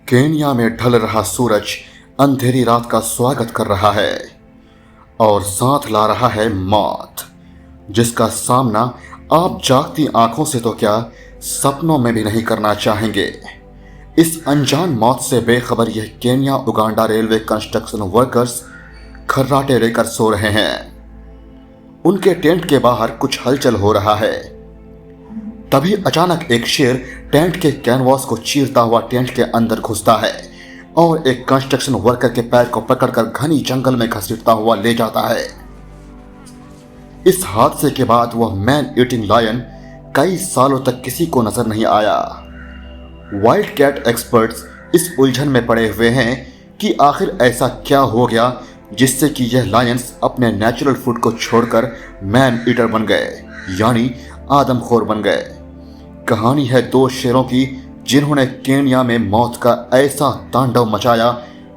Kenya में ढल रहा सूरज अंधेरी रात का स्वागत कर रहा है और साथ ला रहा है मौत, जिसका सामना आप जागती आंखों से तो क्या सपनों में भी नहीं करना चाहेंगे। इस अनजान मौत से बेखबर यह Kenya Uganda railway construction workers खर्राटे लेकर सो रहे हैं। उनके टेंट के बाहर कुछ हलचल हो रहा है। तभी अचानक एक शेर टेंट के कैनवास को चीरता हुआ टेंट के अंदर घुसता है और एक कंस्ट्रक्शन वर्कर के पैर को पकड़कर घनी जंगल में घसीटता हुआ ले जाता है। इस हादसे के बाद वह मैन ईटिंग लायन कई सालों तक किसी को नजर नहीं आया। वाइल्ड कैट एक्सपर्ट्स इस उलझन में पड़े हुए हैं कि आखिर ऐसा क्या हो गया जिससे कि यह लायंस अपने नेचुरल फूड को छोड़कर मैन ईटर बन गए, यानी आदमखोर बन गए। कहानी है दो शेरों की जिन्होंने केन्या में मौत का ऐसा तांडव मचाया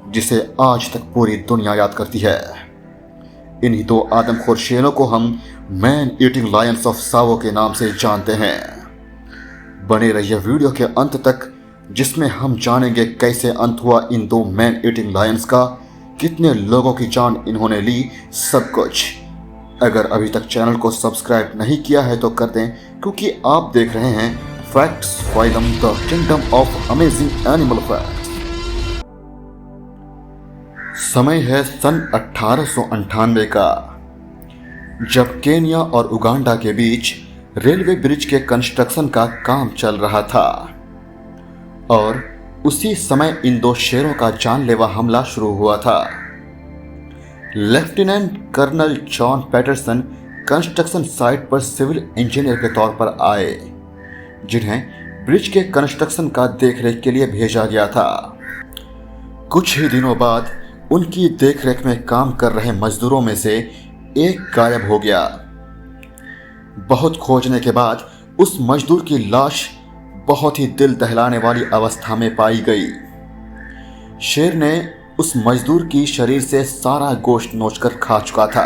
जिसे आज तक पूरी दुनिया याद करती है। इन्हीं दो आदमखोर शेरों को हम मैन ईटिंग लायंस ऑफ सावो के नाम से जानते हैं। बने रहिए वीडियो के अंत तक, जिसमें हम जानेंगे कैसे अंत हुआ इन दो मैन ईटिंग लायंस का, कितने लोगों की जान इन्होंने ली, सब कुछ। अगर अभी तक चैनल को सब्सक्राइब नहीं किया है तो कर दें, क्योंकि आप देख रहे हैं facts phylum the kingdom of amazing animal facts. समय है सन 1898 का, जब केन्या और उगांडा के बीच रेलवे ब्रिज के कंस्ट्रक्शन का काम चल रहा था और उसी समय इन दो शेरों का जानलेवा हमला शुरू हुआ था। Lieutenant colonel John Patterson construction site पर सिविल इंजीनियर के तौर पर आए, जिन्हें ब्रिज के कंस्ट्रक्शन का देखरेख के लिए भेजा गया था। कुछ ही दिनों बाद उनकी देखरेख में काम कर रहे मजदूरों में से एक गायब हो गया। बहुत खोजने के बाद उस मजदूर की लाश बहुत ही दिल दहलाने वाली अवस्था में पाई गई। शेर ने उस मजदूर की शरीर से सारा गोश्त नोचकर खा चुका था।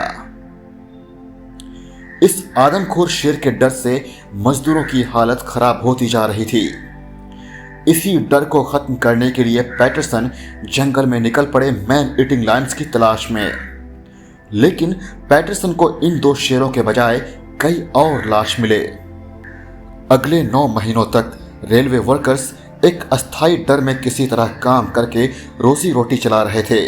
इस आदमखोर शेर के डर से मजदूरों की हालत खराब होती जा रही थी। इसी डर को खत्म करने के लिए पैटरसन जंगल में निकल पड़े मैन ईटिंग लायंस की तलाश में। लेकिन पैटरसन को इन दो शेरों के बजाय कई और लाश मिले। अगले 9 महीनों तक रेलवे वर्कर्स एक अस्थायी डर में किसी तरह काम करके रोजी रोटी चला रहे थे,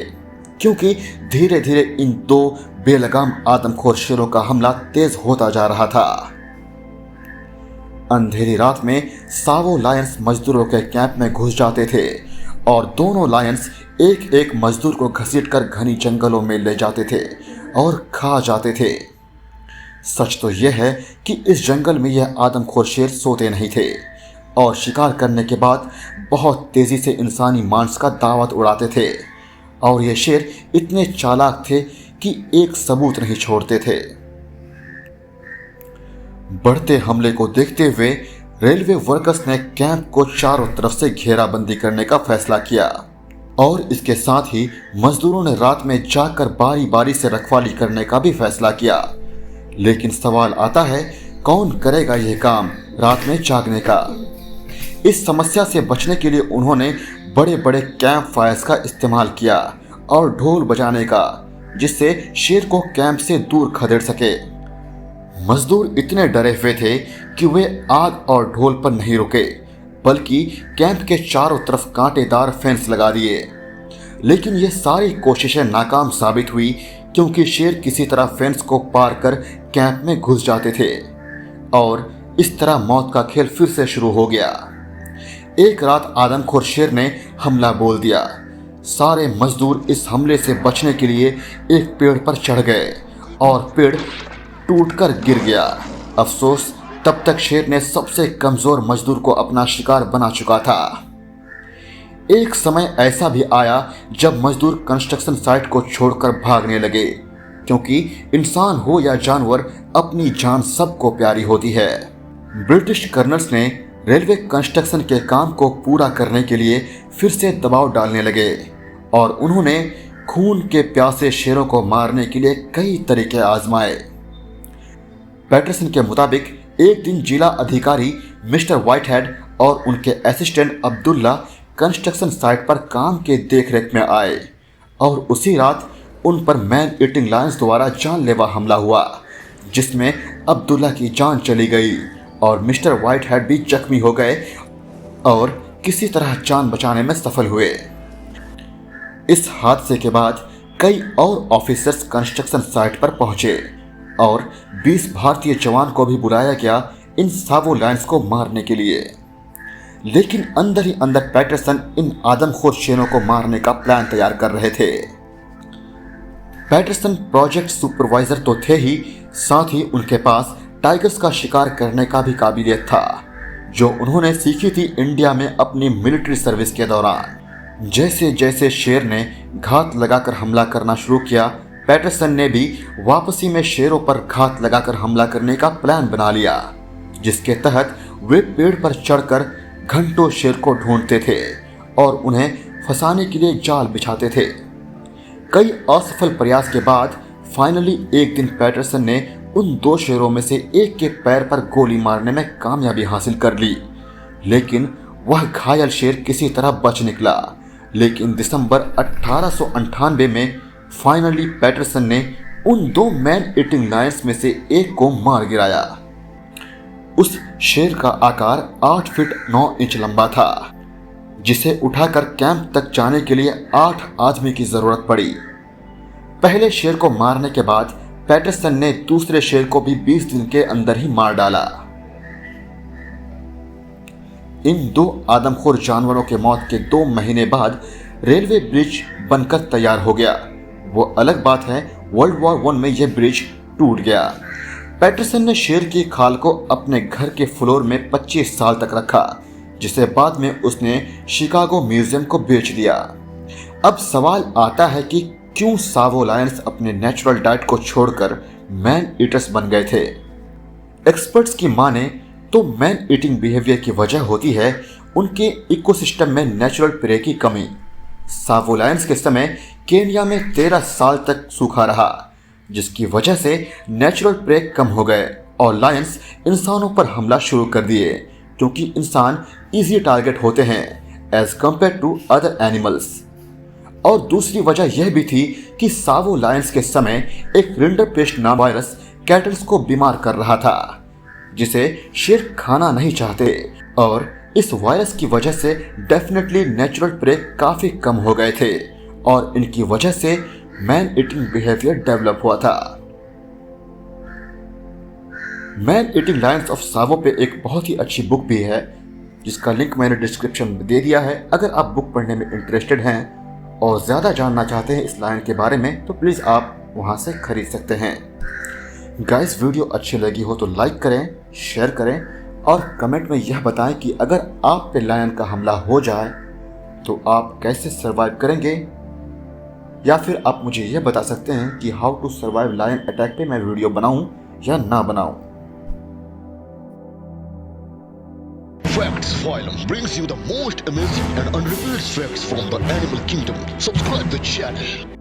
क्योंकि धीरे धीरे इन दो बेलगाम आदमखोर शेरों का हमला तेज होता जा रहा था। अंधेरी रात में सावो लायंस मजदूरों के कैंप में घुस जाते थे और दोनों लायंस एक एक मजदूर को घसीटकर घनी जंगलों में ले जाते थे और खा जाते थे। सच तो यह है कि इस जंगल में यह आदमखोर शेर सोते नहीं थे और शिकार करने के बाद बहुत तेजी से इंसानी मांस का दावत उड़ाते थे, और ये शेर इतने चालाक थे कि एक सबूत नहीं छोड़ते थे। बढ़ते हमले को देखते हुए रेलवे वर्कर्स ने कैंप को चारों तरफ से घेराबंदी करने का फैसला किया और इसके साथ ही मजदूरों ने रात में जाकर बारी बारी से रखवाली करने का भी फैसला किया। लेकिन सवाल आता है, कौन करेगा यह काम रात में जागने का? इस समस्या से बचने के लिए उन्होंने बड़े बड़े कैंप फायर्स का इस्तेमाल किया और ढोल बजाने का, जिससे शेर को कैंप से दूर खदेड़ सके। मजदूर इतने डरे हुए थे कि वे आग और ढोल पर नहीं रुके, बल्कि कैंप के चारों तरफ कांटेदार फेंस लगा दिए। लेकिन ये सारी कोशिशें नाकाम साबित हुई, क्योंकि शेर किसी तरह फेंस को पार कर कैंप में घुस जाते थे और इस तरह मौत का खेल फिर से शुरू हो गया। एक रात आदमखोर शेर ने हमला बोल दिया। सारे मजदूर इस हमले से बचने के लिए एक पेड़ पर चढ़ गए और पेड़ टूटकर गिर गया। अफसोस, तब तक शेर ने सबसे कमजोर मजदूर को अपना शिकार बना चुका था। एक समय ऐसा भी आया जब मजदूर कंस्ट्रक्शन साइट को छोड़कर भागने लगे, क्योंकि इंसान हो या जानवर, अपनी जान सबको प्यारी होती है। ब्रिटिश कर्नल्स ने रेलवे कंस्ट्रक्शन के काम को पूरा करने के लिए फिर से दबाव डालने लगे और उन्होंने खून के प्यासे शेरों को मारने के लिए कई तरीके आजमाए। पैटरसन के मुताबिक एक दिन जिला अधिकारी मिस्टर व्हाइटहेड और उनके असिस्टेंट अब्दुल्ला कंस्ट्रक्शन साइट पर काम के देखरेख में आए और उसी रात उन पर मैन ईटिंग लायंस द्वारा जानलेवा हमला हुआ, जिसमें अब्दुल्ला की जान चली गई और मिस्टर व्हाइटहेड भी जख्मी हो गए और किसी तरह जान बचाने में सफल हुए। इस हादसे के बाद कई और ऑफिसर्स कंस्ट्रक्शन साइट पर पहुंचे और 20 भारतीय जवान को भी बुलाया गया इन सावो लायंस को मारने के लिए। लेकिन अंदर ही अंदर पैटरसन इन आदमखोर शेरों को मारने का प्लान तैयार कर रहे थे। पैटरसन प्रोजेक्ट सुपरवाइजर तो थे ही, साथ ही उनके पास टाइगर्स का शिकार करने का भी काबिलियत था, जो उन्होंने सीखी थी इंडिया में अपनी मिलिट्री सर्विस के दौरान। जैसे जैसे शेर ने घात लगाकर हमला करना शुरू किया, पैटरसन ने भी वापसी में शेरों पर घात लगाकर हमला करने का प्लान बना लिया, जिसके तहत वे पेड़ पर चढ़कर घंटों शेर को ढूंढते थे और उन्हें फंसाने के लिए जाल बिछाते थे। कई असफल प्रयास के बाद फाइनली एक दिन पैटरसन ने उन 2 शेरों में से एक के पैर पर गोली मारने में कामयाबी हासिल कर ली, लेकिन वह घायल शेर किसी तरह बच निकला। लेकिन दिसंबर 1898 में फाइनली पैटरसन ने उन 2 मैन ईटिंग लायंस में से एक को मार गिराया। उस शेर का आकार 8 फीट 9 इंच लंबा था, जिसे उठाकर कैंप तक जाने के लिए 8 आदमी की जरूरत पड़ी। पहले शेर को मारने के बाद पैटरसन ने दूसरे शेर को भी 20 दिन के अंदर ही मार डाला। इन 2 आदमखोर जानवरों के मौत के 2 महीने बाद रेलवे ब्रिज बनकर तैयार हो गया। वो अलग बात है, वर्ल्ड वॉर 1 में यह ब्रिज टूट गया। पैटरसन ने शेर की खाल को अपने घर के फ्लोर में 25 साल तक रखा, जिसे बाद में उसने शिकागो म्यूजियम को बेच दिया। अब सवाल आता है कि क्यों सावो लायंस अपने नेचुरल डाइट को छोड़कर मैन ईटर्स बन गए थे। एक्सपर्ट्स की माने तो मैन ईटिंग बिहेवियर की वजह होती है उनके इकोसिस्टम में नेचुरल प्रे की कमी। सावो लायंस के समय केन्या में 13 साल तक सूखा रहा, जिसकी वजह से नेचुरल प्रे कम हो गए और लायंस इंसानों पर हमला शुरू कर दिए, क्योंकि इंसान इजी टारगेट होते हैं as compare to other animals. और दूसरी वजह यह भी थी कि सावो लायंस के समय एक रिंडरपेस्ट नाम वायरस कैटल्स को बीमार कर रहा था, जिसे शेर खाना नहीं चाहते, और इस वायरस की वजह से डेफिनेटली नेचुरल प्रे काफी कम हो गए थे और इनकी वजह से मैन ईटिंग बिहेवियर डेवलप हुआ था। मैन ईटिंग लायंस ऑफ सावो पे एक बहुत ही अच्छी बुक भी है, जिसका लिंक मैंने डिस्क्रिप्शन में दे दिया है। अगर आप बुक पढ़ने में इंटरेस्टेड हैं और ज़्यादा जानना चाहते हैं इस लायन के बारे में, तो प्लीज़ आप वहाँ से खरीद सकते हैं। गाइस, वीडियो अच्छी लगी हो तो लाइक करें, शेयर करें और कमेंट में यह बताएं कि अगर आप पे लायन का हमला हो जाए तो आप कैसे सर्वाइव करेंगे, या फिर आप मुझे यह बता सकते हैं कि how to survive lion attack पे मैं वीडियो बनाऊं या ना बनाऊं। Facts Phylum brings you the most amazing and unrevealed facts from the animal kingdom. Subscribe the channel.